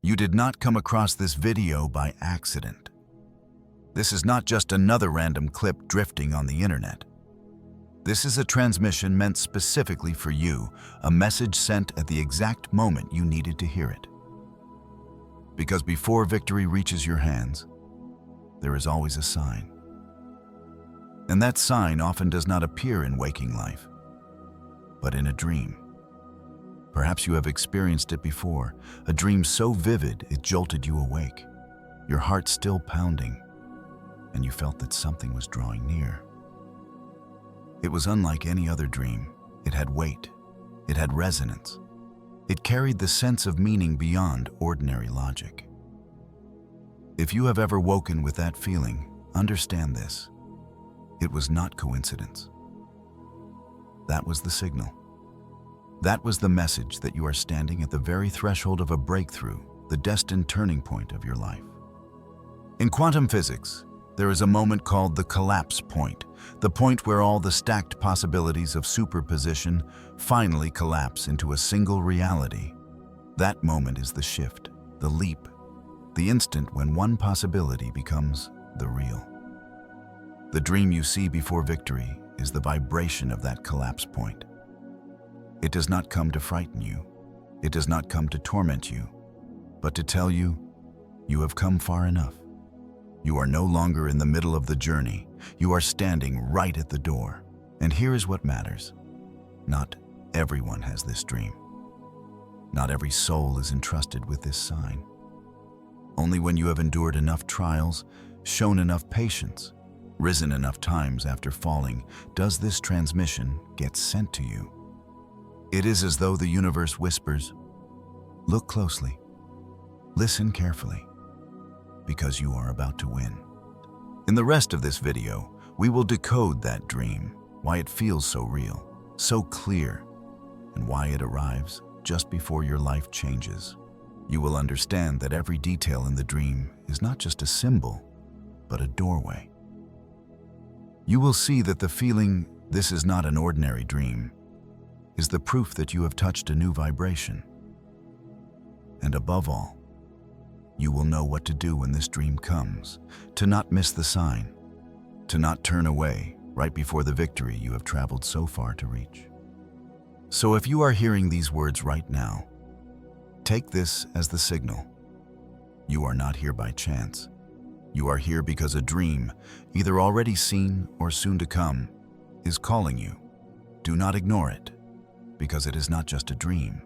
You did not come across this video by accident. This is not just another random clip drifting on the internet. This is a transmission meant specifically for you, a message sent at the exact moment you needed to hear it. Because before victory reaches your hands, there is always a sign. And that sign often does not appear in waking life, but in a dream. Perhaps you have experienced it before, a dream so vivid it jolted you awake, your heart still pounding, and you felt that something was drawing near. It was unlike any other dream. It had weight. It had resonance. It carried the sense of meaning beyond ordinary logic. If you have ever woken with that feeling, understand this. It was not coincidence. That was the signal. That was the message that you are standing at the very threshold of a breakthrough, the destined turning point of your life. In quantum physics, there is a moment called the collapse point, the point where all the stacked possibilities of superposition finally collapse into a single reality. That moment is the shift, the leap, the instant when one possibility becomes the real. The dream you see before victory is the vibration of that collapse point. It does not come to frighten you. It does not come to torment you, but to tell you, you have come far enough. You are no longer in the middle of the journey. You are standing right at the door. And here is what matters. Not everyone has this dream. Not every soul is entrusted with this sign. Only when you have endured enough trials, shown enough patience, risen enough times after falling, does this transmission get sent to you. It is as though the universe whispers, "Look closely, listen carefully, because you are about to win." In the rest of this video, we will decode that dream, why it feels so real, so clear, and why it arrives just before your life changes. You will understand that every detail in the dream is not just a symbol, but a doorway. You will see that the feeling, "This is not an ordinary dream," is the proof that you have touched a new vibration. And above all, you will know what to do when this dream comes, to not miss the sign, to not turn away right before the victory you have traveled so far to reach. So if you are hearing these words right now, take this as the signal. You are not here by chance. You are here because a dream, either already seen or soon to come, is calling you. Do not ignore it, because it is not just a dream.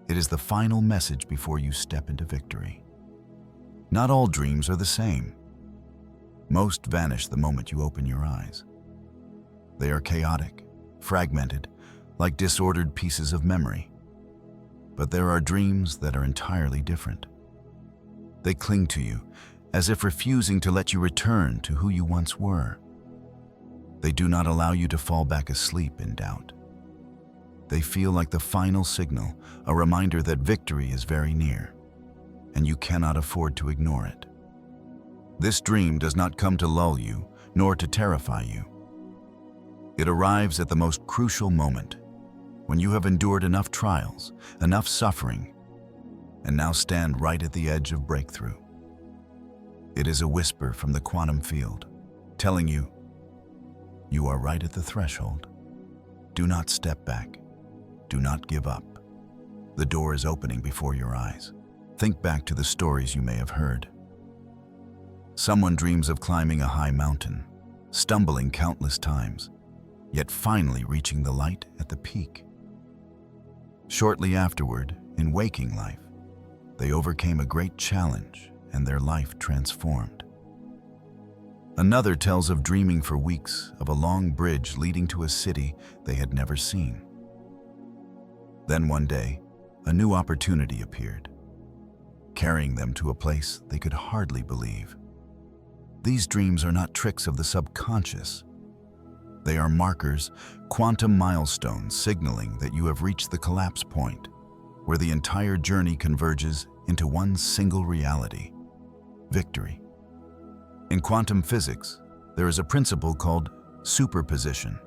It is the final message before you step into victory. Not all dreams are the same. Most vanish the moment you open your eyes. They are chaotic, fragmented, like disordered pieces of memory. But there are dreams that are entirely different. They cling to you, as if refusing to let you return to who you once were. They do not allow you to fall back asleep in doubt. They feel like the final signal, a reminder that victory is very near, and you cannot afford to ignore it. This dream does not come to lull you, nor to terrify you. It arrives at the most crucial moment, when you have endured enough trials, enough suffering, and now stand right at the edge of breakthrough. It is a whisper from the quantum field, telling you, you are right at the threshold. Do not step back. Do not give up. The door is opening before your eyes. Think back to the stories you may have heard. Someone dreams of climbing a high mountain, stumbling countless times, yet finally reaching the light at the peak. Shortly afterward, in waking life, they overcame a great challenge and their life transformed. Another tells of dreaming for weeks of a long bridge leading to a city they had never seen. Then one day, a new opportunity appeared, carrying them to a place they could hardly believe. These dreams are not tricks of the subconscious. They are markers, quantum milestones signaling that you have reached the collapse point, where the entire journey converges into one single reality: victory. In quantum physics, there is a principle called superposition.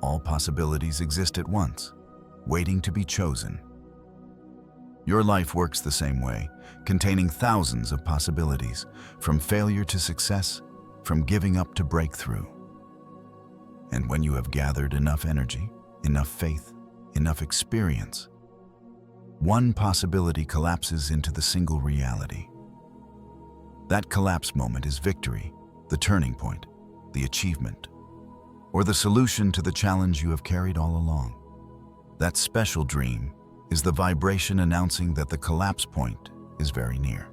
All possibilities exist at once, waiting to be chosen. Your life works the same way, containing thousands of possibilities, from failure to success, from giving up to breakthrough. And when you have gathered enough energy, enough faith, enough experience, one possibility collapses into the single reality. That collapse moment is victory, the turning point, the achievement, or the solution to the challenge you have carried all along. That special dream is the vibration announcing that the collapse point is very near.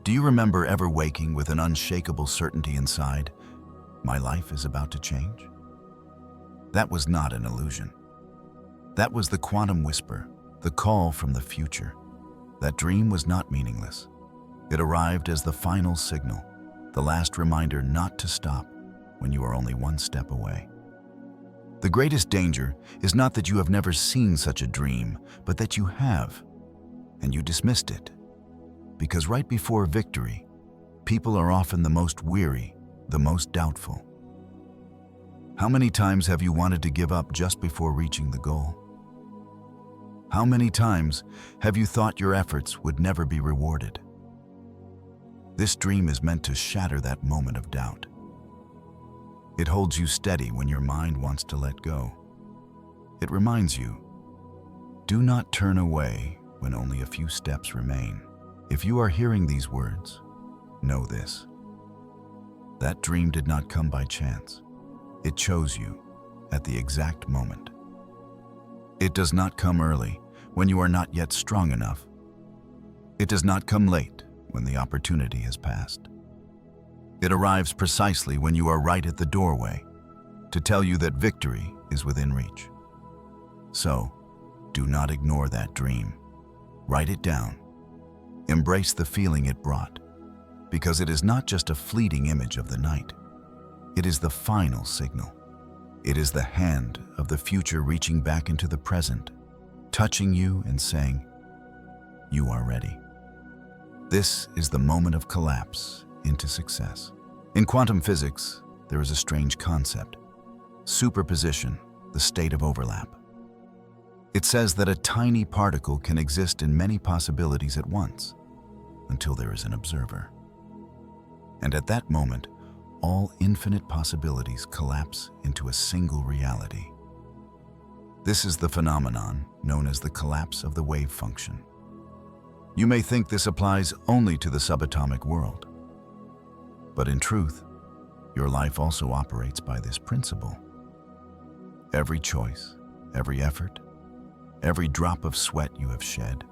Do you remember ever waking with an unshakable certainty inside, my life is about to change? That was not an illusion. That was the quantum whisper, the call from the future. That dream was not meaningless. It arrived as the final signal, the last reminder not to stop when you are only one step away. The greatest danger is not that you have never seen such a dream, but that you have, and you dismissed it. Because right before victory, people are often the most weary, the most doubtful. How many times have you wanted to give up just before reaching the goal? How many times have you thought your efforts would never be rewarded? This dream is meant to shatter that moment of doubt. It holds you steady when your mind wants to let go. It reminds you, do not turn away when only a few steps remain. If you are hearing these words, know this. That dream did not come by chance. It chose you at the exact moment. It does not come early when you are not yet strong enough. It does not come late when the opportunity has passed. It arrives precisely when you are right at the doorway to tell you that victory is within reach. So, do not ignore that dream. Write it down. Embrace the feeling it brought, because it is not just a fleeting image of the night. It is the final signal. It is the hand of the future reaching back into the present, touching you and saying, you are ready. This is the moment of collapse into success. In quantum physics, there is a strange concept: superposition, the state of overlap. It says that a tiny particle can exist in many possibilities at once, until there is an observer. And at that moment, all infinite possibilities collapse into a single reality. This is the phenomenon known as the collapse of the wave function. You may think this applies only to the subatomic world. But in truth, your life also operates by this principle. Every choice, every effort, every drop of sweat you have shed,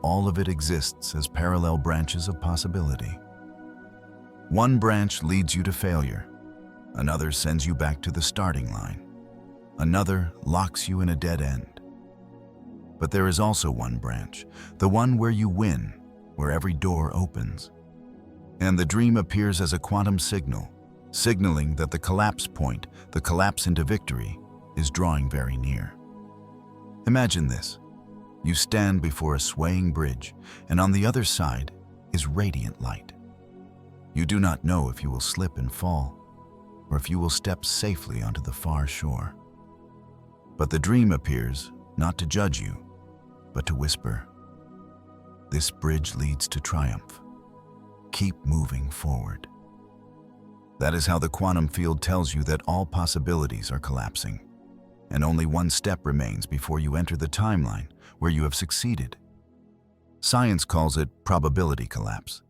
all of it exists as parallel branches of possibility. One branch leads you to failure, another sends you back to the starting line, another locks you in a dead end. But there is also one branch, the one where you win, where every door opens. And the dream appears as a quantum signal, signaling that the collapse point, the collapse into victory, is drawing very near. Imagine this. You stand before a swaying bridge, and on the other side is radiant light. You do not know if you will slip and fall, or if you will step safely onto the far shore. But the dream appears not to judge you, but to whisper, this bridge leads to triumph. Keep moving forward. That is how the quantum field tells you that all possibilities are collapsing, and only one step remains before you enter the timeline where you have succeeded. Science calls it probability collapse,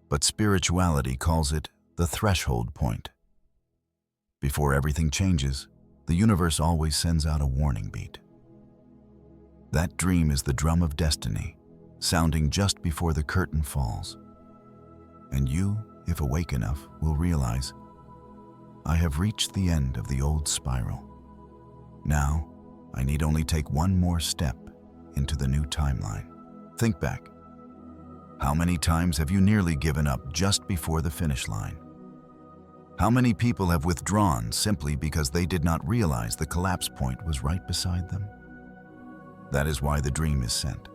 but spirituality calls it the threshold point. Before everything changes, the universe always sends out a warning beat. That dream is the drum of destiny, sounding just before the curtain falls. And you, if awake enough, will realize, I have reached the end of the old spiral. Now, I need only take one more step into the new timeline. Think back. How many times have you nearly given up just before the finish line? How many people have withdrawn simply because they did not realize the collapse point was right beside them? That is why the dream is sent.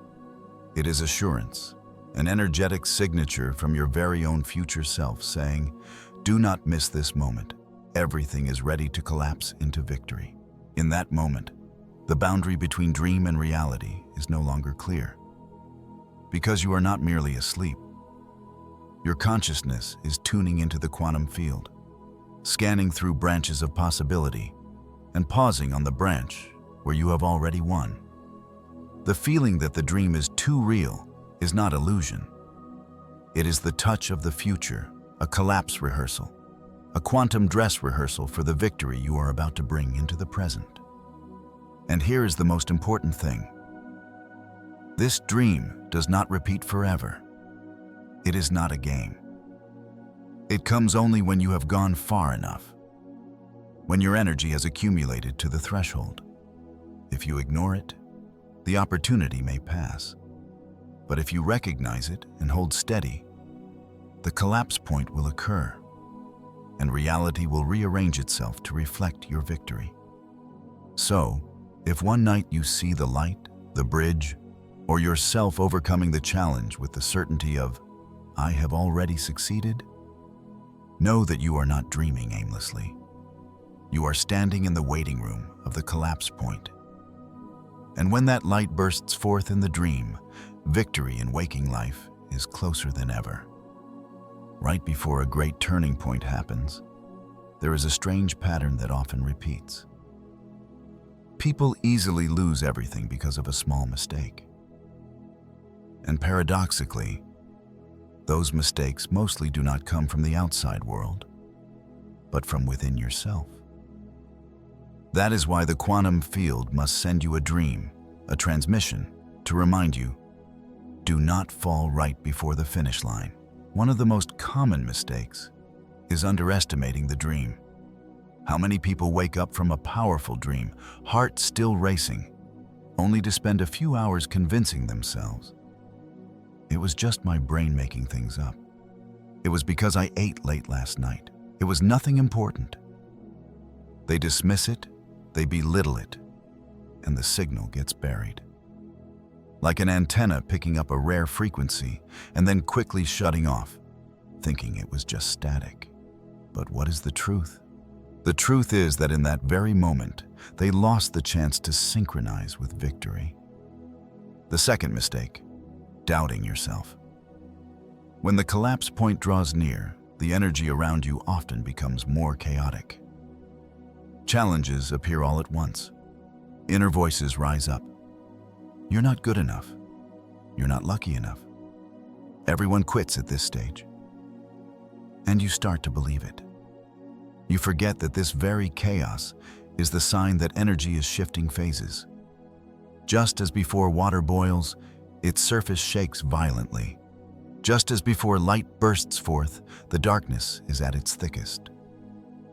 It is assurance, an energetic signature from your very own future self saying, do not miss this moment. Everything is ready to collapse into victory. In that moment, the boundary between dream and reality is no longer clear. because you are not merely asleep. Your consciousness is tuning into the quantum field, scanning through branches of possibility and pausing on the branch where you have already won. The feeling that the dream is too real is not illusion. It is the touch of the future, a collapse rehearsal, a quantum dress rehearsal for the victory you are about to bring into the present. And here is the most important thing. This dream does not repeat forever. It is not a game. It comes only when you have gone far enough, when your energy has accumulated to the threshold. If you ignore it, the opportunity may pass. But if you recognize it and hold steady, the collapse point will occur, and reality will rearrange itself to reflect your victory. So, if one night you see the light, the bridge, or yourself overcoming the challenge with the certainty of, "I have already succeeded," know that you are not dreaming aimlessly. You are standing in the waiting room of the collapse point. And when that light bursts forth in the dream, victory in waking life is closer than ever. Right before a great turning point happens, there is a strange pattern that often repeats. People easily lose everything because of a small mistake. And paradoxically, those mistakes mostly do not come from the outside world, but from within yourself. That is why the quantum field must send you a dream, a transmission, to remind you, do not fall right before the finish line. One of the most common mistakes is underestimating the dream. How many people wake up from a powerful dream, heart still racing, only to spend a few hours convincing themselves, "It was just my brain making things up. It was because I ate late last night. It was nothing important." They dismiss it, they belittle it, and the signal gets buried. Like an antenna picking up a rare frequency and then quickly shutting off, thinking it was just static. But what is the truth? The truth is that in that very moment, they lost the chance to synchronize with victory. The second mistake, doubting yourself. When the collapse point draws near, the energy around you often becomes more chaotic. Challenges appear all at once. Inner voices rise up. You're not good enough. You're not lucky enough. Everyone quits at this stage. And you start to believe it. You forget that this very chaos is the sign that energy is shifting phases. Just as before water boils, its surface shakes violently. Just as before light bursts forth, the darkness is at its thickest.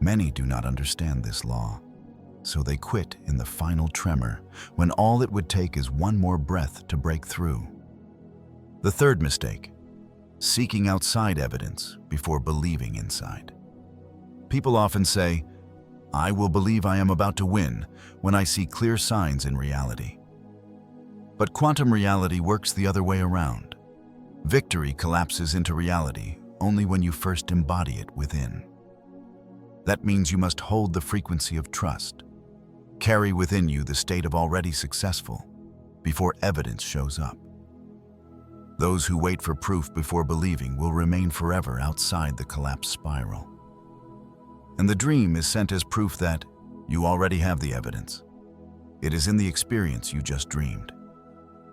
Many do not understand this law, so they quit in the final tremor, when all it would take is one more breath to break through. The third mistake, seeking outside evidence before believing inside. People often say, "I will believe I am about to win when I see clear signs in reality." But quantum reality works the other way around. Victory collapses into reality only when you first embody it within. That means you must hold the frequency of trust, carry within you the state of already successful before evidence shows up. Those who wait for proof before believing will remain forever outside the collapse spiral. And the dream is sent as proof that you already have the evidence. It is in the experience you just dreamed.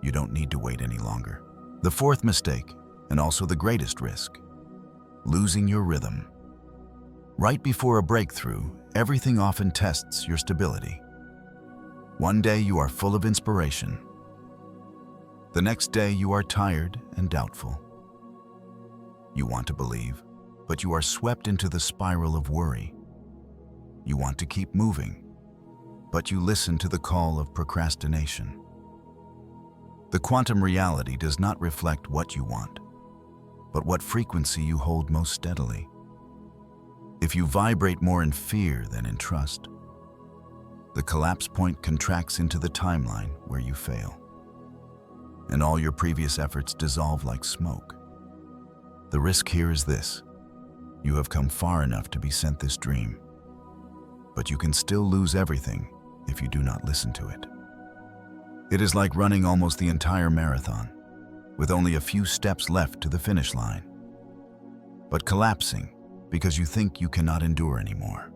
You don't need to wait any longer. The fourth mistake, and also the greatest risk, losing your rhythm. Right before a breakthrough, everything often tests your stability. One day you are full of inspiration. The next day you are tired and doubtful. You want to believe, but you are swept into the spiral of worry. You want to keep moving, but you listen to the call of procrastination. The quantum reality does not reflect what you want, but what frequency you hold most steadily. If you vibrate more in fear than in trust, the collapse point contracts into the timeline where you fail, and all your previous efforts dissolve like smoke. The risk here is this: you have come far enough to be sent this dream, but you can still lose everything if you do not listen to it. It is like running almost the entire marathon, with only a few steps left to the finish line, but collapsing because you think you cannot endure anymore.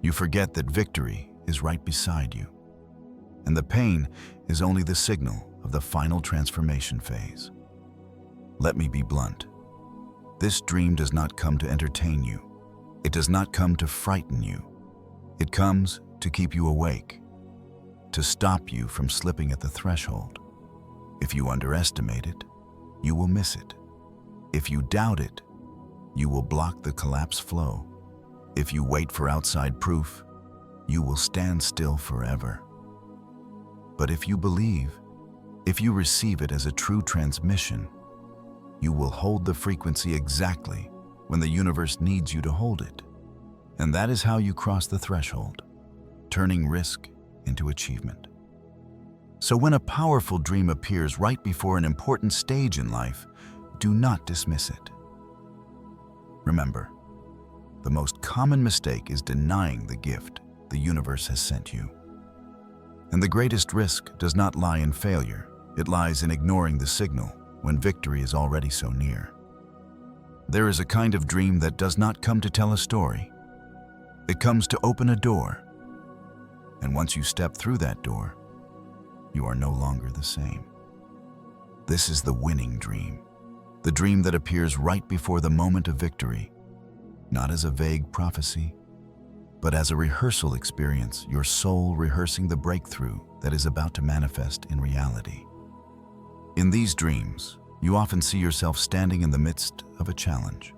You forget that victory is right beside you, and the pain is only the signal of the final transformation phase. Let me be blunt. This dream does not come to entertain you. It does not come to frighten you. It comes to keep you awake, to stop you from slipping at the threshold. If you underestimate it, you will miss it. If you doubt it, you will block the collapse flow. If you wait for outside proof, you will stand still forever. But if you believe, if you receive it as a true transmission, you will hold the frequency exactly when the universe needs you to hold it. And that is how you cross the threshold, turning risk into achievement. So when a powerful dream appears right before an important stage in life, do not dismiss it. Remember, the most common mistake is denying the gift the universe has sent you. And the greatest risk does not lie in failure. It lies in ignoring the signal when victory is already so near. There is a kind of dream that does not come to tell a story. It comes to open a door. And once you step through that door, you are no longer the same. This is the winning dream, the dream that appears right before the moment of victory, not as a vague prophecy, but as a rehearsal experience, your soul rehearsing the breakthrough that is about to manifest in reality. In these dreams, you often see yourself standing in the midst of a challenge,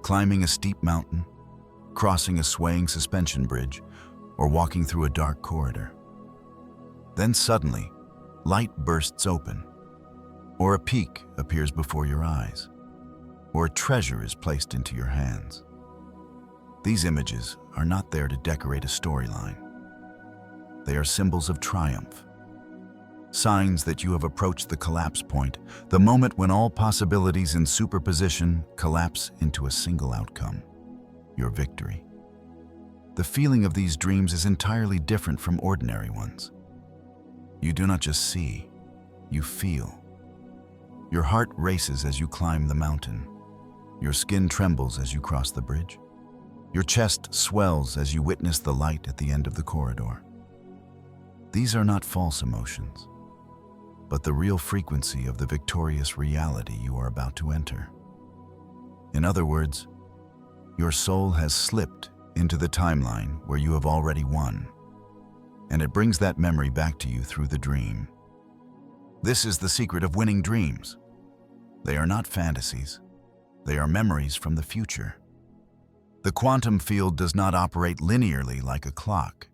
climbing a steep mountain, crossing a swaying suspension bridge, or walking through a dark corridor. Then suddenly, light bursts open, or a peak appears before your eyes, or a treasure is placed into your hands. These images are not there to decorate a storyline. They are symbols of triumph, signs that you have approached the collapse point, the moment when all possibilities in superposition collapse into a single outcome, your victory. The feeling of these dreams is entirely different from ordinary ones. You do not just see, you feel. Your heart races as you climb the mountain. Your skin trembles as you cross the bridge. Your chest swells as you witness the light at the end of the corridor. These are not false emotions, but the real frequency of the victorious reality you are about to enter. In other words, your soul has slipped into the timeline where you have already won, and it brings that memory back to you through the dream. This is the secret of winning dreams. They are not fantasies. They are memories from the future. The quantum field does not operate linearly like a clock.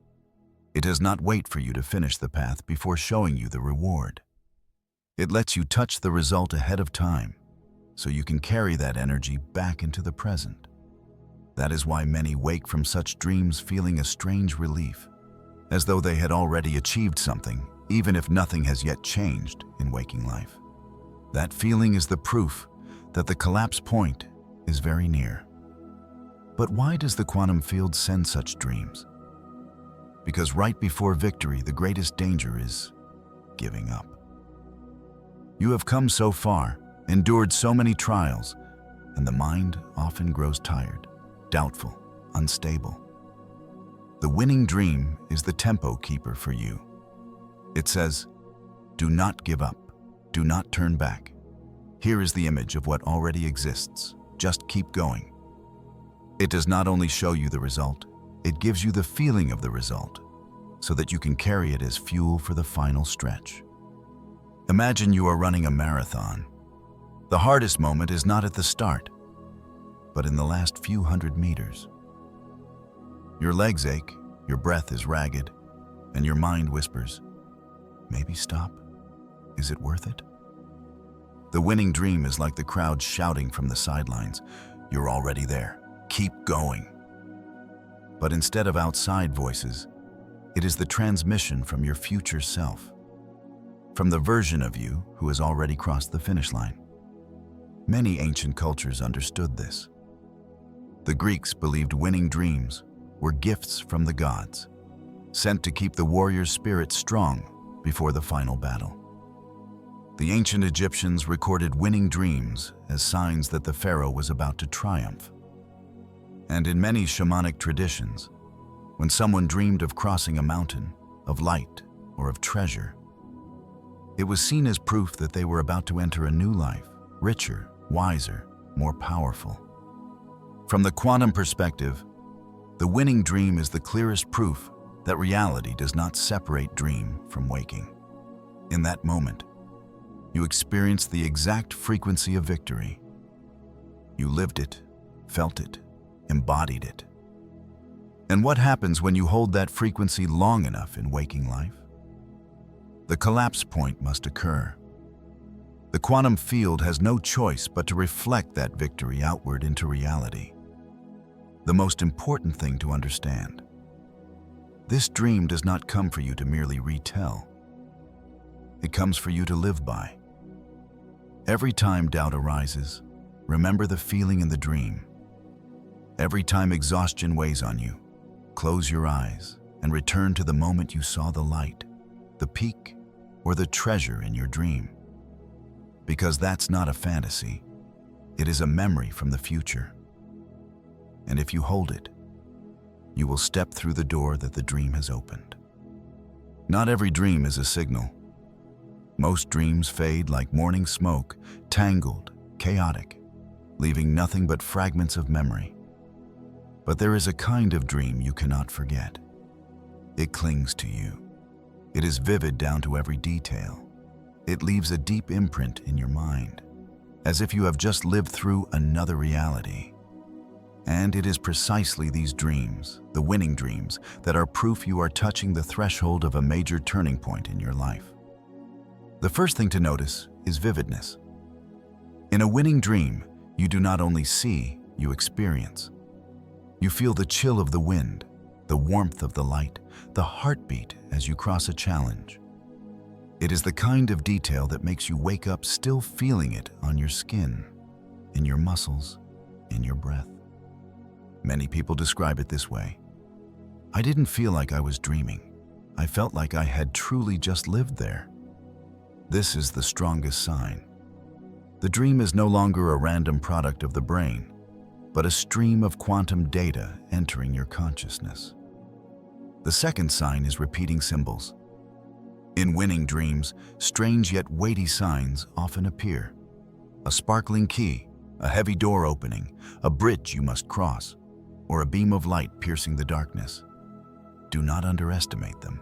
It does not wait for you to finish the path before showing you the reward. It lets you touch the result ahead of time, so you can carry that energy back into the present. That is why many wake from such dreams feeling a strange relief, as though they had already achieved something, even if nothing has yet changed in waking life. That feeling is the proof that the collapse point is very near. But why does the quantum field send such dreams? Because right before victory, the greatest danger is giving up. You have come so far, endured so many trials, and the mind often grows tired, doubtful, unstable. The winning dream is the tempo keeper for you. It says, do not give up, do not turn back. Here is the image of what already exists. Just keep going. It does not only show you the result, it gives you the feeling of the result, so that you can carry it as fuel for the final stretch. Imagine you are running a marathon. The hardest moment is not at the start, but in the last few hundred meters. Your legs ache, your breath is ragged, and your mind whispers, maybe stop? Is it worth it? The winning dream is like the crowd shouting from the sidelines, you're already there, keep going. But instead of outside voices, it is the transmission from your future self, from the version of you who has already crossed the finish line. Many ancient cultures understood this. The Greeks believed winning dreams were gifts from the gods, sent to keep the warrior's spirit strong before the final battle. The ancient Egyptians recorded winning dreams as signs that the pharaoh was about to triumph. And in many shamanic traditions, when someone dreamed of crossing a mountain, of light, or of treasure, it was seen as proof that they were about to enter a new life, richer, wiser, more powerful. From the quantum perspective, the winning dream is the clearest proof that reality does not separate dream from waking. In that moment, you experienced the exact frequency of victory. You lived it, felt it, embodied it. And what happens when you hold that frequency long enough in waking life? The collapse point must occur. The quantum field has no choice but to reflect that victory outward into reality. The most important thing to understand: this dream does not come for you to merely retell. It comes for you to live by. Every time doubt arises, remember the feeling in the dream. Every time exhaustion weighs on you, close your eyes and return to the moment you saw the light, the peak, or the treasure in your dream. Because that's not a fantasy, it is a memory from the future. And if you hold it, you will step through the door that the dream has opened. Not every dream is a signal. Most dreams fade like morning smoke, tangled, chaotic, leaving nothing but fragments of memory. But there is a kind of dream you cannot forget. It clings to you. It is vivid down to every detail. It leaves a deep imprint in your mind, as if you have just lived through another reality. And it is precisely these dreams, the winning dreams, that are proof you are touching the threshold of a major turning point in your life. The first thing to notice is vividness. In a winning dream, you do not only see, you experience. You feel the chill of the wind, the warmth of the light, the heartbeat as you cross a challenge. It is the kind of detail that makes you wake up still feeling it on your skin, in your muscles, in your breath. Many people describe it this way: I didn't feel like I was dreaming. I felt like I had truly just lived there. This is the strongest sign. The dream is no longer a random product of the brain, but a stream of quantum data entering your consciousness. The second sign is repeating symbols. In winning dreams, strange yet weighty signs often appear. A sparkling key, a heavy door opening, a bridge you must cross, or a beam of light piercing the darkness. Do not underestimate them.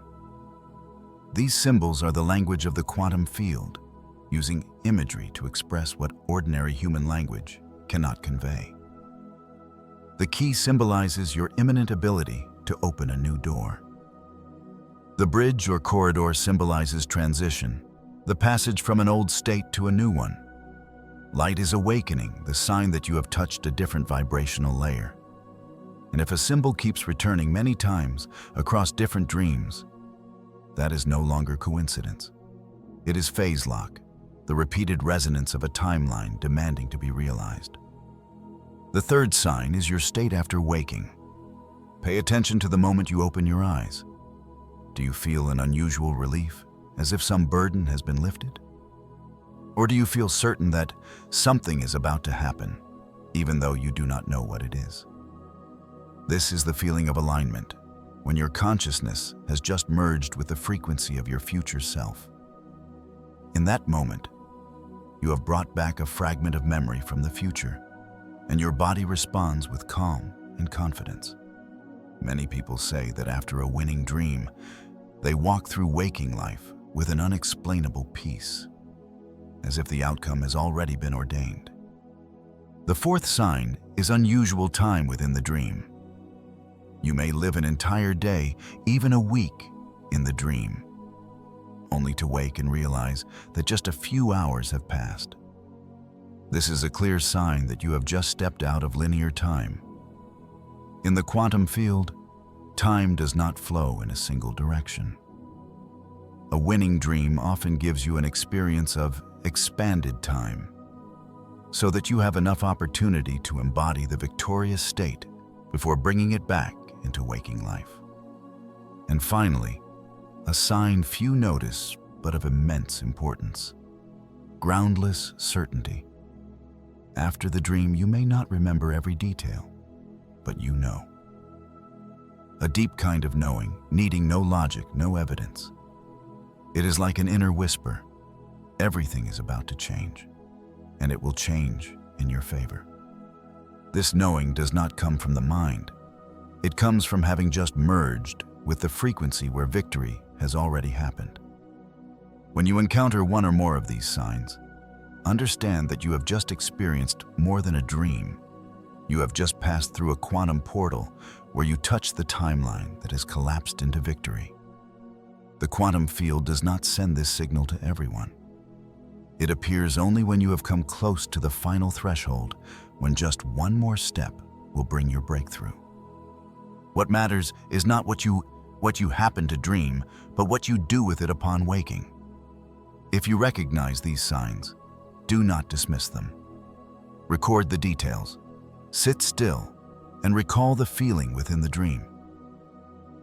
These symbols are the language of the quantum field, using imagery to express what ordinary human language cannot convey. The key symbolizes your imminent ability to open a new door. The bridge or corridor symbolizes transition, the passage from an old state to a new one. Light is awakening, the sign that you have touched a different vibrational layer. And if a symbol keeps returning many times across different dreams, that is no longer coincidence. It is phase lock, the repeated resonance of a timeline demanding to be realized. The third sign is your state after waking. Pay attention to the moment you open your eyes. Do you feel an unusual relief, as if some burden has been lifted? Or do you feel certain that something is about to happen, even though you do not know what it is? This is the feeling of alignment, when your consciousness has just merged with the frequency of your future self. In that moment, you have brought back a fragment of memory from the future, and your body responds with calm and confidence. Many people say that after a winning dream, they walk through waking life with an unexplainable peace, as if the outcome has already been ordained. The fourth sign is unusual time within the dream. You may live an entire day, even a week, in the dream, only to wake and realize that just a few hours have passed. This is a clear sign that you have just stepped out of linear time. In the quantum field, time does not flow in a single direction. A winning dream often gives you an experience of expanded time, so that you have enough opportunity to embody the victorious state before bringing it back into waking life. And finally, a sign few notice but of immense importance. groundless certainty. After the dream, you may not remember every detail, but you know. A deep kind of knowing, needing no logic, no evidence. It is like an inner whisper. Everything is about to change, and it will change in your favor. This knowing does not come from the mind. It comes from having just merged with the frequency where victory has already happened. When you encounter one or more of these signs, understand that you have just experienced more than a dream. You have just passed through a quantum portal where you touch the timeline that has collapsed into victory. The quantum field does not send this signal to everyone. It appears only when you have come close to the final threshold, when just one more step will bring your breakthrough. What matters is not what you happen to dream, but what you do with it upon waking. If you recognize these signs, do not dismiss them. Record the details. Sit still and recall the feeling within the dream.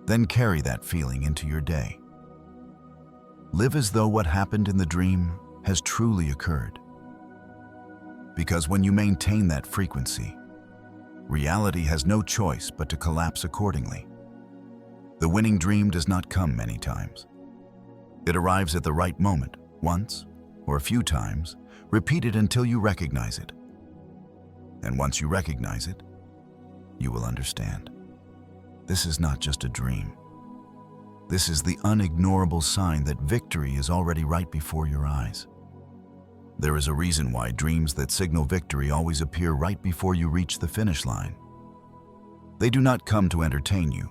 Then carry that feeling into your day. Live as though what happened in the dream has truly occurred. Because when you maintain that frequency, reality has no choice but to collapse accordingly. The winning dream does not come many times. It arrives at the right moment, once or a few times, repeated until you recognize it. And once you recognize it, you will understand. This is not just a dream. This is the unignorable sign that victory is already right before your eyes. There is a reason why dreams that signal victory always appear right before you reach the finish line. They do not come to entertain you,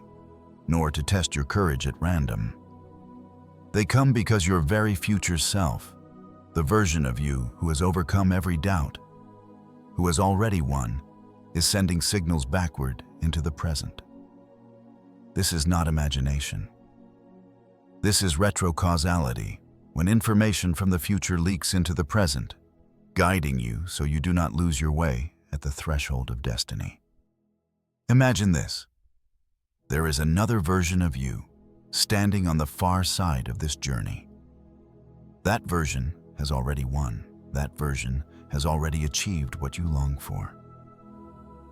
nor to test your courage at random. They come because your very future self, the version of you who has overcome every doubt, who has already won, is sending signals backward into the present. This is not imagination. This is retrocausality, when information from the future leaks into the present, guiding you so you do not lose your way at the threshold of destiny. Imagine this. There is another version of you standing on the far side of this journey. That version has already won. That version has already achieved what you long for.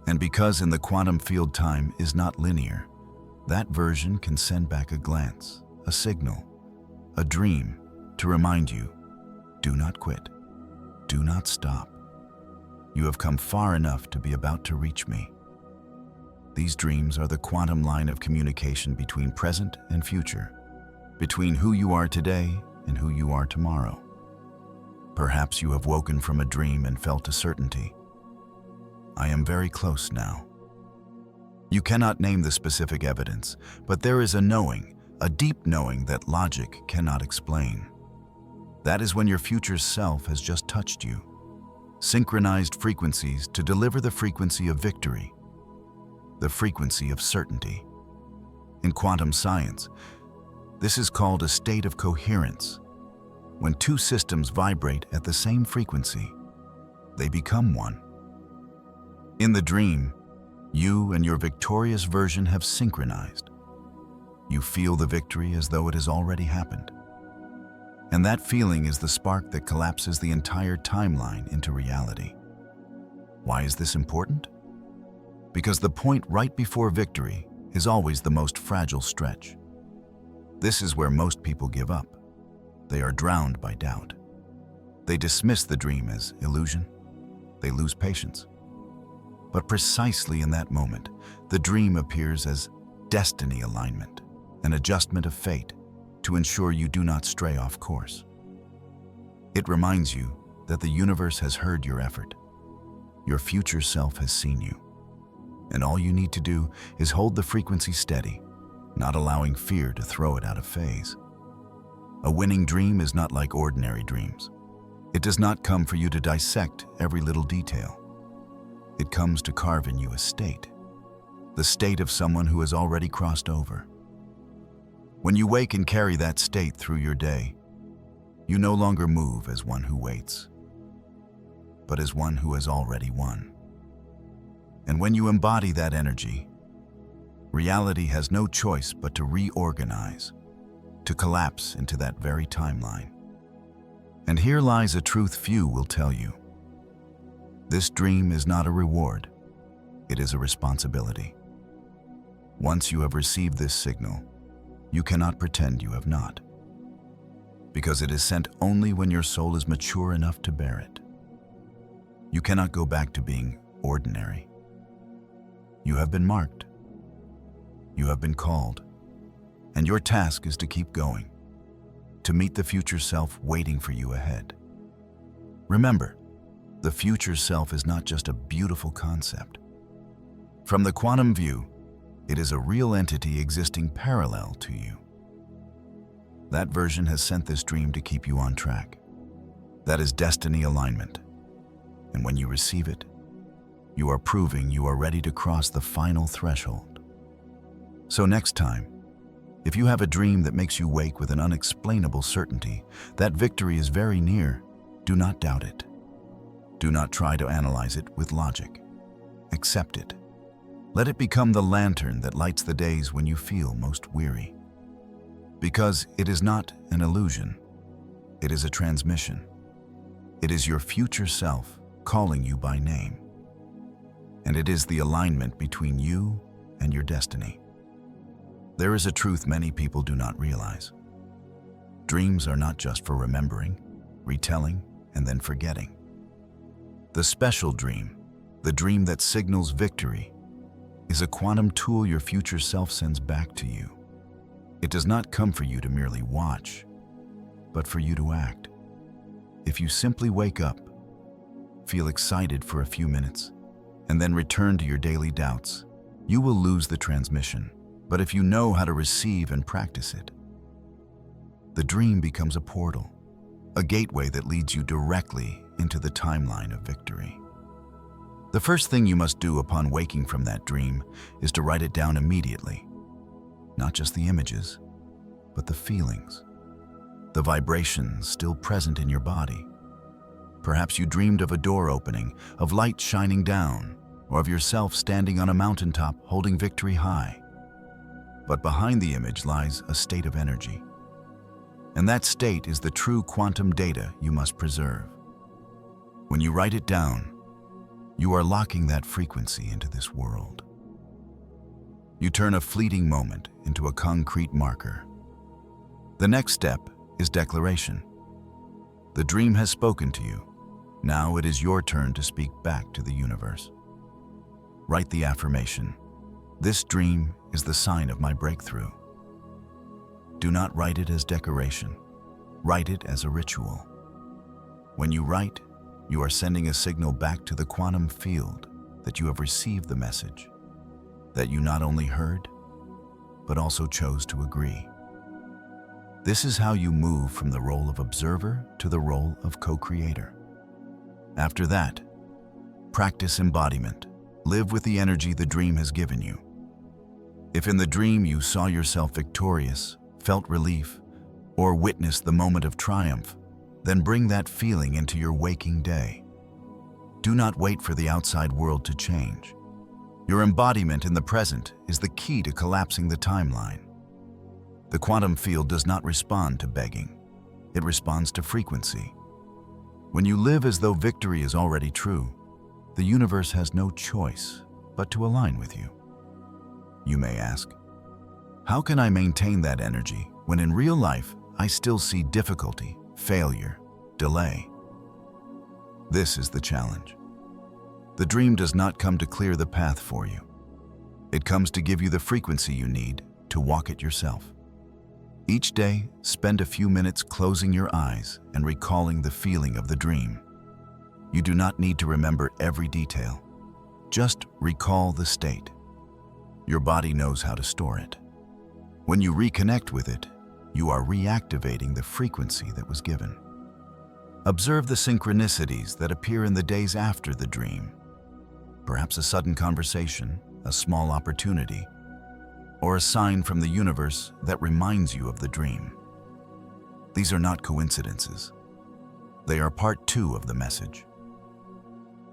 And because in the quantum field time is not linear, that version can send back a glance, a signal, a dream to remind you, do not quit, do not stop. You have come far enough to be about to reach me. These dreams are the quantum line of communication between present and future, between who you are today and who you are tomorrow. Perhaps you have woken from a dream and felt a certainty. I am very close now. You cannot name the specific evidence, but there is a knowing, a deep knowing that logic cannot explain. That is when your future self has just touched you. Synchronized frequencies to deliver the frequency of victory, the frequency of certainty. In quantum science, this is called a state of coherence. When two systems vibrate at the same frequency, they become one. In the dream, you and your victorious version have synchronized. You feel the victory as though it has already happened. And that feeling is the spark that collapses the entire timeline into reality. Why is this important? Because the point right before victory is always the most fragile stretch. This is where most people give up. They are drowned by doubt. They dismiss the dream as illusion. They lose patience. But precisely in that moment, the dream appears as destiny alignment, an adjustment of fate to ensure you do not stray off course. It reminds you that the universe has heard your effort. Your future self has seen you. And all you need to do is hold the frequency steady, not allowing fear to throw it out of phase. A winning dream is not like ordinary dreams. It does not come for you to dissect every little detail. It comes to carve in you a state, the state of someone who has already crossed over. When you wake and carry that state through your day, you no longer move as one who waits, but as one who has already won. And when you embody that energy, reality has no choice but to reorganize, to collapse into that very timeline. And here lies a truth few will tell you. This dream is not a reward, it is a responsibility. Once you have received this signal, you cannot pretend you have not, because it is sent only when your soul is mature enough to bear it. You cannot go back to being ordinary. You have been marked. You have been called. And your task is to keep going, to meet the future self waiting for you ahead. Remember, the future self is not just a beautiful concept. From the quantum view, it is a real entity existing parallel to you. That version has sent this dream to keep you on track. That is destiny alignment. And when you receive it, you are proving you are ready to cross the final threshold. So next time, if you have a dream that makes you wake with an unexplainable certainty that victory is very near, do not doubt it. Do not try to analyze it with logic. Accept it. Let it become the lantern that lights the days when you feel most weary. Because it is not an illusion. It is a transmission. It is your future self calling you by name. And it is the alignment between you and your destiny. There is a truth many people do not realize. Dreams are not just for remembering, retelling, and then forgetting. The special dream, the dream that signals victory, is a quantum tool your future self sends back to you. It does not come for you to merely watch, but for you to act. If you simply wake up, feel excited for a few minutes, and then return to your daily doubts, you will lose the transmission. But if you know how to receive and practice it, the dream becomes a portal, a gateway that leads you directly into the timeline of victory. The first thing you must do upon waking from that dream is to write it down immediately. Not just the images, but the feelings, the vibrations still present in your body. Perhaps you dreamed of a door opening, of light shining down, or of yourself standing on a mountaintop holding victory high. But behind the image lies a state of energy. And that state is the true quantum data you must preserve. When you write it down, you are locking that frequency into this world. You turn a fleeting moment into a concrete marker. The next step is declaration. The dream has spoken to you. Now it is your turn to speak back to the universe. Write the affirmation. This dream is the sign of my breakthrough. Do not write it as decoration. Write it as a ritual. When you write, you are sending a signal back to the quantum field that you have received the message, that you not only heard, but also chose to agree. This is how you move from the role of observer to the role of co-creator. After that, practice embodiment. Live with the energy the dream has given you. If in the dream you saw yourself victorious, felt relief, or witnessed the moment of triumph, then bring that feeling into your waking day. Do not wait for the outside world to change. Your embodiment in the present is the key to collapsing the timeline. The quantum field does not respond to begging. It responds to frequency. When you live as though victory is already true, the universe has no choice but to align with you. You may ask, how can I maintain that energy when in real life I still see difficulty, failure, delay? This is the challenge. The dream does not come to clear the path for you. It comes to give you the frequency you need to walk it yourself. Each day, spend a few minutes closing your eyes and recalling the feeling of the dream. You do not need to remember every detail. Just recall the state. Your body knows how to store it. When you reconnect with it, you are reactivating the frequency that was given. Observe the synchronicities that appear in the days after the dream. Perhaps a sudden conversation, a small opportunity, or a sign from the universe that reminds you of the dream. These are not coincidences. They are part 2 of the message.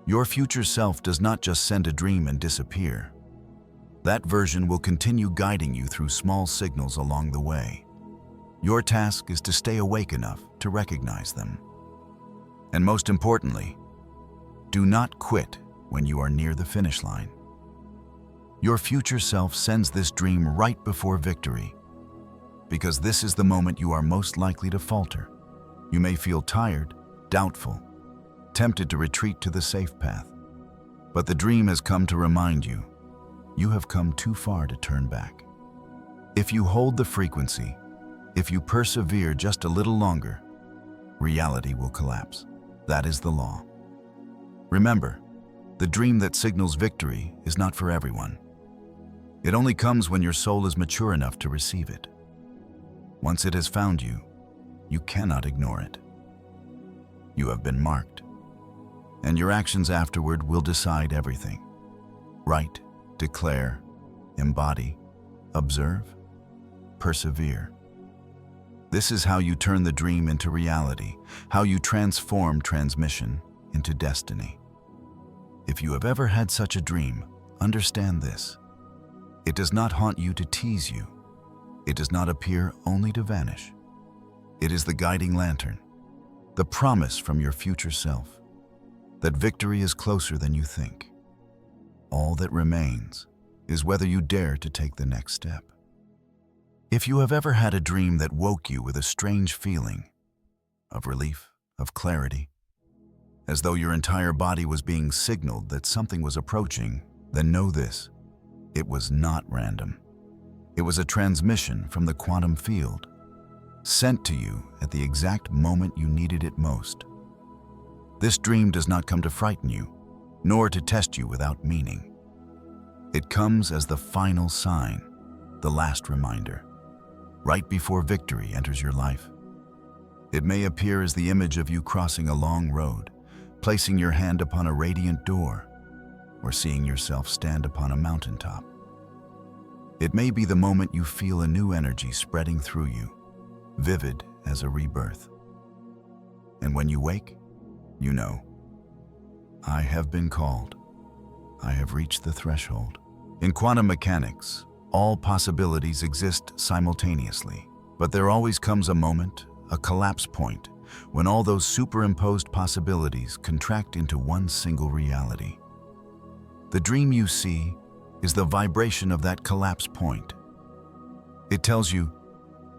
Your future self does not just send a dream and disappear. That version will continue guiding you through small signals along the way. Your task is to stay awake enough to recognize them, And most importantly, do not quit when you are near the finish line. Your future self sends this dream right before victory, because this is the moment you are most likely to falter. You may feel tired, doubtful, tempted to retreat to the safe path. But the dream has come to remind you, you have come too far to turn back. If you hold the frequency, if you persevere just a little longer, reality will collapse. That is the law. Remember, the dream that signals victory is not for everyone. It only comes when your soul is mature enough to receive it. Once it has found you, you cannot ignore it. You have been marked, and your actions afterward will decide everything. Write, declare, embody, observe, persevere. This is how you turn the dream into reality, how you transform transmission into destiny. If you have ever had such a dream, understand this. It does not haunt you to tease you. It does not appear only to vanish. It is the guiding lantern, the promise from your future self, that victory is closer than you think. All that remains is whether you dare to take the next step. If you have ever had a dream that woke you with a strange feeling of relief, of clarity, as though your entire body was being signaled that something was approaching, then know this: it was not random. It was a transmission from the quantum field, sent to you at the exact moment you needed it most. This dream does not come to frighten you, nor to test you without meaning. It comes as the final sign, the last reminder, right before victory enters your life. It may appear as the image of you crossing a long road, placing your hand upon a radiant door, or seeing yourself stand upon a mountaintop. It may be the moment you feel a new energy spreading through you, vivid as a rebirth. And when you wake, you know, I have been called. I have reached the threshold. In quantum mechanics, all possibilities exist simultaneously, but there always comes a moment, a collapse point, when all those superimposed possibilities contract into one single reality. The dream you see is the vibration of that collapse point. It tells you,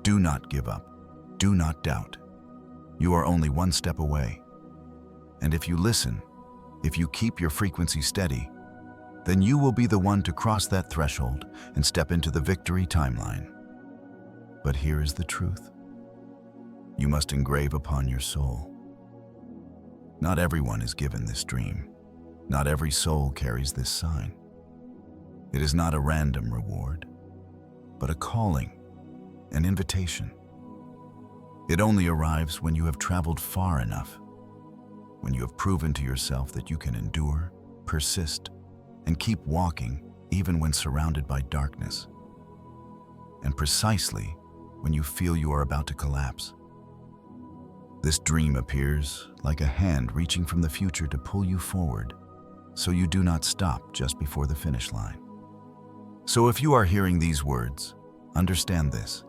do not give up, do not doubt. You are only one step away. And if you listen, if you keep your frequency steady, then you will be the one to cross that threshold and step into the victory timeline. But here is the truth. You must engrave upon your soul. Not everyone is given this dream. Not every soul carries this sign. It is not a random reward, but a calling, an invitation. It only arrives when you have traveled far enough, when you have proven to yourself that you can endure, persist, and keep walking even when surrounded by darkness. And precisely when you feel you are about to collapse. This dream appears like a hand reaching from the future to pull you forward, so you do not stop just before the finish line. So if you are hearing these words, understand this.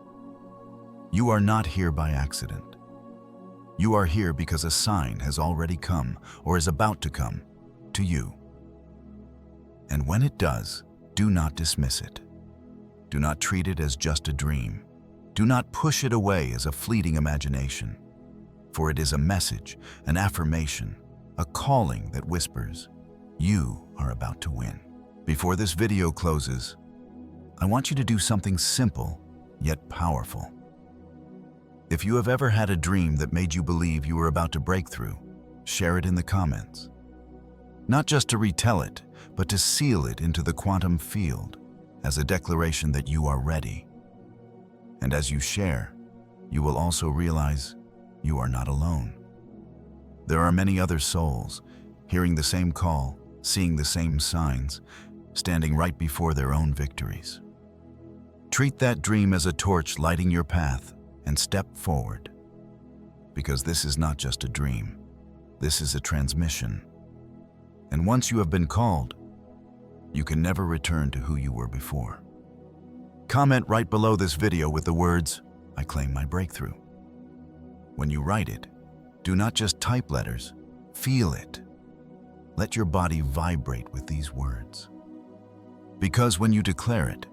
You are not here by accident. You are here because a sign has already come or is about to come to you. And when it does, do not dismiss it. Do not treat it as just a dream. Do not push it away as a fleeting imagination, for it is a message, an affirmation, a calling that whispers, you are about to win. Before this video closes, I want you to do something simple yet powerful. If you have ever had a dream that made you believe you were about to break through, share it in the comments. Not just to retell it, but to seal it into the quantum field as a declaration that you are ready. And as you share, you will also realize you are not alone. There are many other souls hearing the same call, seeing the same signs, standing right before their own victories. Treat that dream as a torch lighting your path and step forward. Because this is not just a dream, this is a transmission. And once you have been called, you can never return to who you were before. Comment right below this video with the words, I claim my breakthrough. When you write it, Do not just type letters, feel it. Let your body vibrate with these words. Because when you declare it,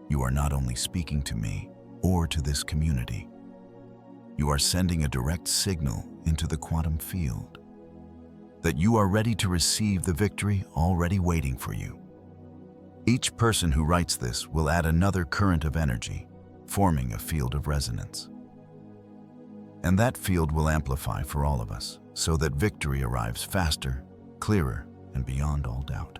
you are not only speaking to me or to this community, you are sending a direct signal into the quantum field that you are ready to receive the victory already waiting for you. Each person who writes this will add another current of energy, forming a field of resonance. And that field will amplify for all of us so that victory arrives faster, clearer, and beyond all doubt.